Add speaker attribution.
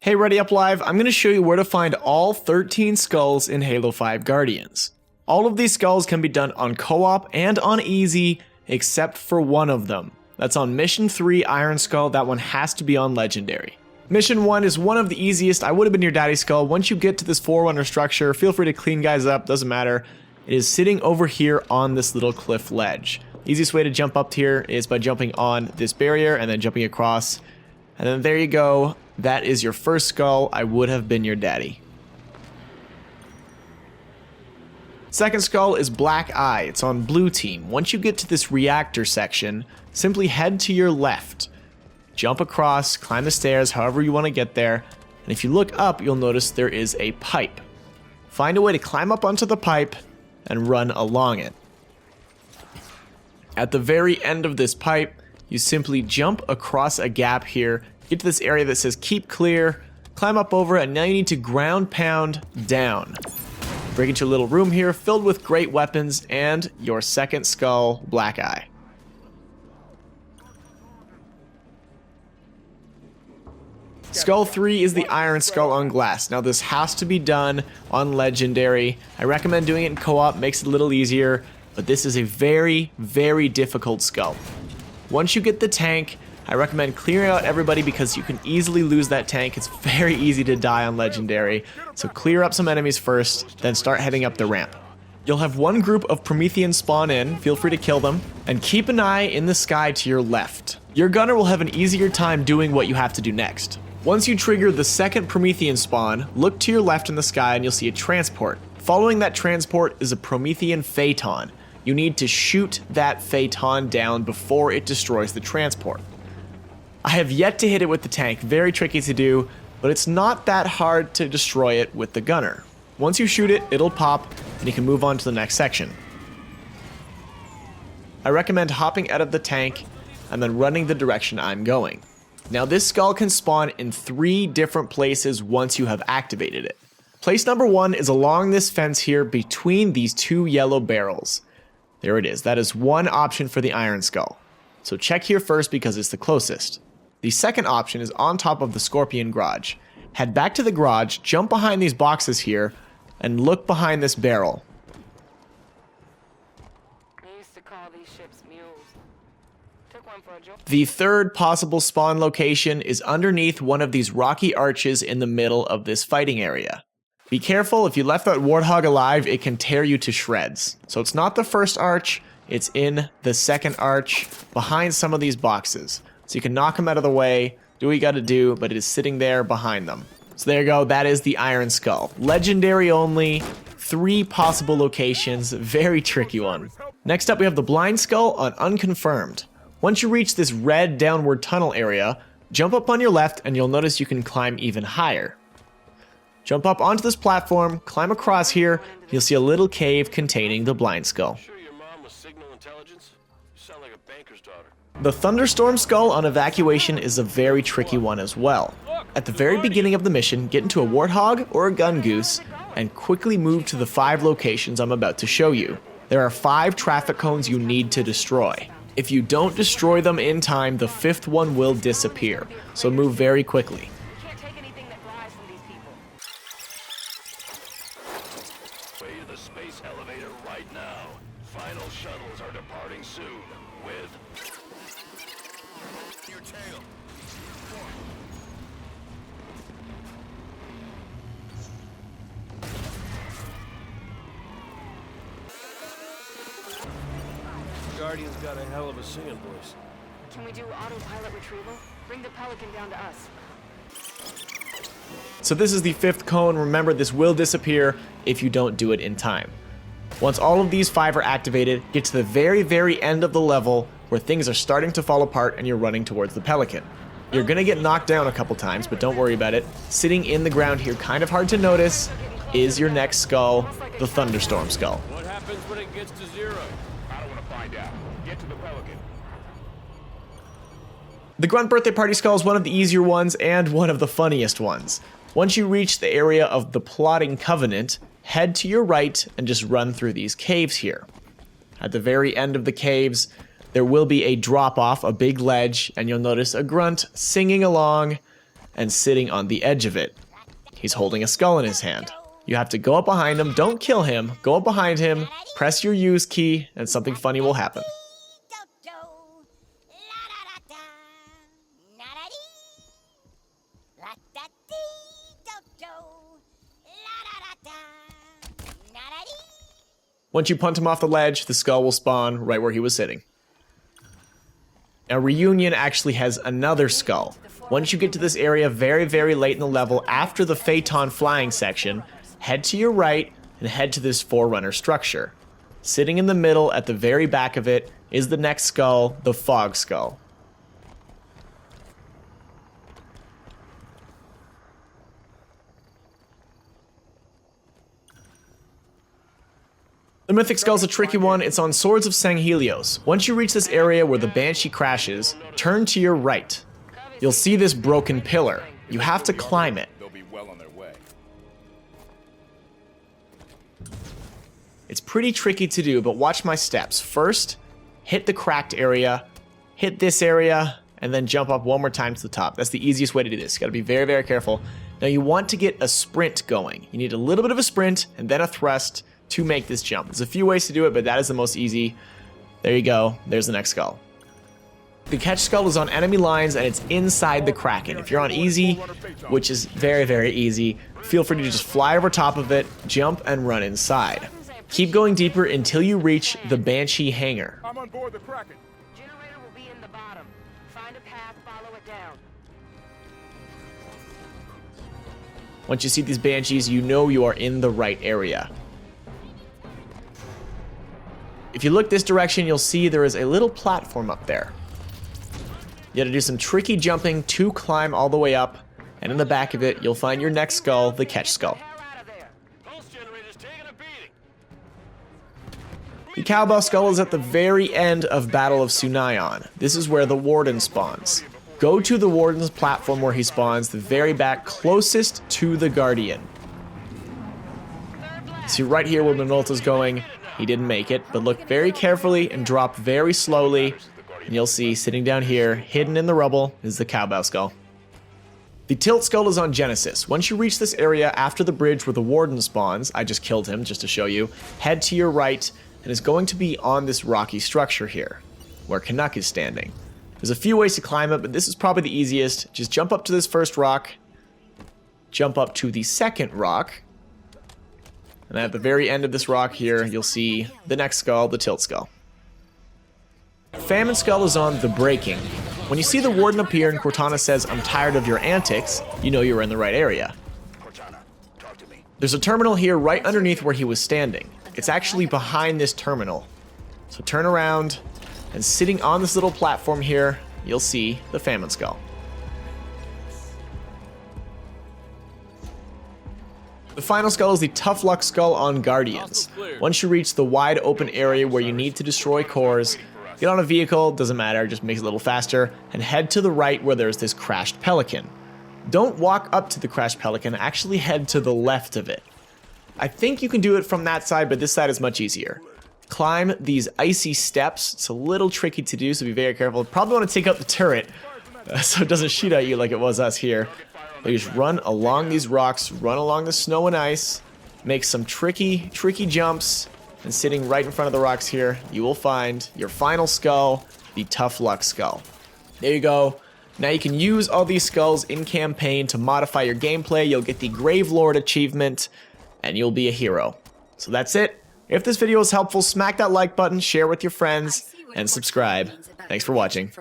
Speaker 1: Hey ReadyUpLive, I'm going to show you where to find all 13 skulls in Halo 5 Guardians. All of these skulls can be done on co-op and on easy, except for one of them. That's on Mission 3 Iron Skull, that one has to be on Legendary. Mission 1 is one of the easiest, I would have been your daddy's skull. Once you get to this Forerunner structure, feel free to clean guys up, doesn't matter. It is sitting over here on this little cliff ledge. Easiest way to jump up here is by jumping on this barrier and then jumping across. And then there you go. That is your first skull. I would have been your daddy. Second skull is Black Eye. It's on blue team. Once you get to this reactor section, simply head to your left. Jump across, climb the stairs, however you want to get there. And if you look up, you'll notice there is a pipe. Find a way to climb up onto the pipe and run along it. At the very end of this pipe, you simply jump across a gap here, get to this area that says keep clear, climb up over it, and now you need to ground pound down. Break into a little room here filled with great weapons and your second skull, Black Eye. Skull 3 is the Iron Skull on glass. Now this has to be done on Legendary. I recommend doing it in co-op, makes it a little easier, but this is a very, very difficult skull. Once you get the tank, I recommend clearing out everybody because you can easily lose that tank. It's very easy to die on Legendary. So clear up some enemies first, then start heading up the ramp. You'll have one group of Prometheans spawn in, feel free to kill them, and keep an eye in the sky to your left. Your gunner will have an easier time doing what you have to do next. Once you trigger the second Promethean spawn, look to your left in the sky and you'll see a transport. Following that transport is a Promethean Phaeton. You need to shoot that Phaeton down before it destroys the transport. I have yet to hit it with the tank, very tricky to do, but it's not that hard to destroy it with the gunner. Once you shoot it, it'll pop, and you can move on to the next section. I recommend hopping out of the tank and then running the direction I'm going. Now this skull can spawn in 3 different places once you have activated it. Place number 1 is along this fence here between these 2 yellow barrels. There it is, that is one option for the Iron Skull. So check here first because it's the closest. The second option is on top of the Scorpion garage. Head back to the garage, jump behind these boxes here, and look behind this barrel.
Speaker 2: I used to call these ships mules. Took one for a joke.
Speaker 1: The third possible spawn location is underneath one of these rocky arches in the middle of this fighting area. Be careful, if you left that Warthog alive, it can tear you to shreds. So it's not the first arch, it's in the second arch behind some of these boxes. So you can knock them out of the way, do what you gotta do, but it is sitting there behind them. So there you go, that is the Iron Skull. Legendary only, 3 possible locations, very tricky one. Next up we have the Blind Skull on Unconfirmed. Once you reach this red downward tunnel area, jump up on your left and you'll notice you can climb even higher. Jump up onto this platform, climb across here, you'll see a little cave containing the Blind Skull.
Speaker 3: Sure your mom was signal intelligence? You sound like a banker's daughter.
Speaker 1: The Thunderstorm skull on Evacuation is a very tricky one as well. At the very beginning of the mission, get into a Warthog or a Gun Goose and quickly move to the 5 locations I'm about to show you. There are 5 traffic cones you need to destroy. If you don't destroy them in time, the 5th one will disappear, so move very quickly.
Speaker 2: Can't take anything that flies from these people.
Speaker 3: Way to the space elevator right now. Final shuttles are departing soon with your tail. Guardian's got a hell of a singing voice.
Speaker 2: Can we do autopilot retrieval? Bring the Pelican down to us.
Speaker 1: So this is the 5th cone. Remember, this will disappear if you don't do it in time. Once all of these 5 are activated, get to the very, very end of the level where things are starting to fall apart and you're running towards the Pelican. You're gonna get knocked down a couple times, but don't worry about it. Sitting in the ground here, kind of hard to notice, is your next skull, the Thunderstorm skull.
Speaker 3: What happens when it gets to 0? I don't want to find out. Get to the Pelican.
Speaker 1: The Grunt birthday party skull is one of the easier ones and one of the funniest ones. Once you reach the area of the Plotting Covenant, head to your right and just run through these caves here. At the very end of the caves, there will be a drop-off, a big ledge, and you'll notice a grunt singing along. and sitting on the edge of it. He's holding a skull in his hand. You have to go up behind him, don't kill him, go up behind him, press your use key, and something funny will happen. Once you punt him off the ledge, the skull will spawn right where he was sitting. Now, Reunion actually has another skull. Once you get to this area very, very late in the level, after the Phaeton flying section, head to your right and head to this Forerunner structure. Sitting in the middle at the very back of it is the next skull, the Fog Skull. The Mythic Skull's a tricky one. It's on Swords of Sanghelios. Once you reach this area where the Banshee crashes, turn to your right. You'll see this broken pillar. You have to climb it.
Speaker 3: They'll be well on their way.
Speaker 1: It's pretty tricky to do, but watch my steps. First, hit the cracked area, hit this area, and then jump up one more time to the top. That's the easiest way to do this. You gotta be very, very careful. Now you want to get a sprint going. You need a little bit of a sprint and then a thrust to make this jump. There's a few ways to do it, but that is the most easy. There you go. There's the next skull. The catch skull is on enemy lines and it's inside the Kraken. If you're on easy, which is very, very easy, feel free to just fly over top of it, jump, and run inside. Keep going deeper until you reach the Banshee hangar.
Speaker 3: I'm on board the Kraken.
Speaker 2: Generator will be in the bottom. Find a path, follow it down.
Speaker 1: Once you see these Banshees, you know you are in the right area. If you look this direction, you'll see there is a little platform up there. You gotta do some tricky jumping to climb all the way up, and in the back of it, you'll find your next skull, the catch skull.
Speaker 3: Pulse generator's taking a beating.
Speaker 1: The Cowbell skull is at the very end of Battle of Sunaion. This is where the Warden spawns. Go to the Warden's platform where he spawns, the very back closest to the Guardian. See right here where Minolta's going. He didn't make it, but look very carefully and drop very slowly, and you'll see sitting down here, hidden in the rubble, is the Cowbell skull. The Tilt skull is on Genesis. Once you reach this area after the bridge where the Warden spawns, I just killed him just to show you, head to your right, and it's going to be on this rocky structure here, where Canuck is standing. There's a few ways to climb it, but this is probably the easiest. Just jump up to this first rock, jump up to the second rock, and at the very end of this rock here, you'll see the next skull, the Tilt skull. Famine skull is on the Breaking. When you see the Warden appear and Cortana says, "I'm tired of your antics," you know you're in the right area.
Speaker 3: Cortana, talk to me.
Speaker 1: There's a terminal here right underneath where he was standing. It's actually behind this terminal. So turn around, and sitting on this little platform here, you'll see the Famine skull. The final skull is the Tough Luck skull on Guardians. Once you reach the wide open area where you need to destroy cores, get on a vehicle, doesn't matter, just makes it a little faster, and head to the right where there's this crashed Pelican. Don't walk up to the crashed Pelican, actually head to the left of it. I think you can do it from that side, but this side is much easier. Climb these icy steps. It's a little tricky to do, so be very careful. Probably want to take out the turret so it doesn't shoot at you like it was us here. You just run along these rocks, run along the snow and ice, make some tricky jumps, and sitting right in front of the rocks here, you will find your final skull, the Tough Luck skull. There you go. Now you can use all these skulls in campaign to modify your gameplay. You'll get the Grave Lord achievement, and you'll be a hero. So that's it. If this video was helpful, smack that like button, share with your friends, and subscribe. Thanks for watching.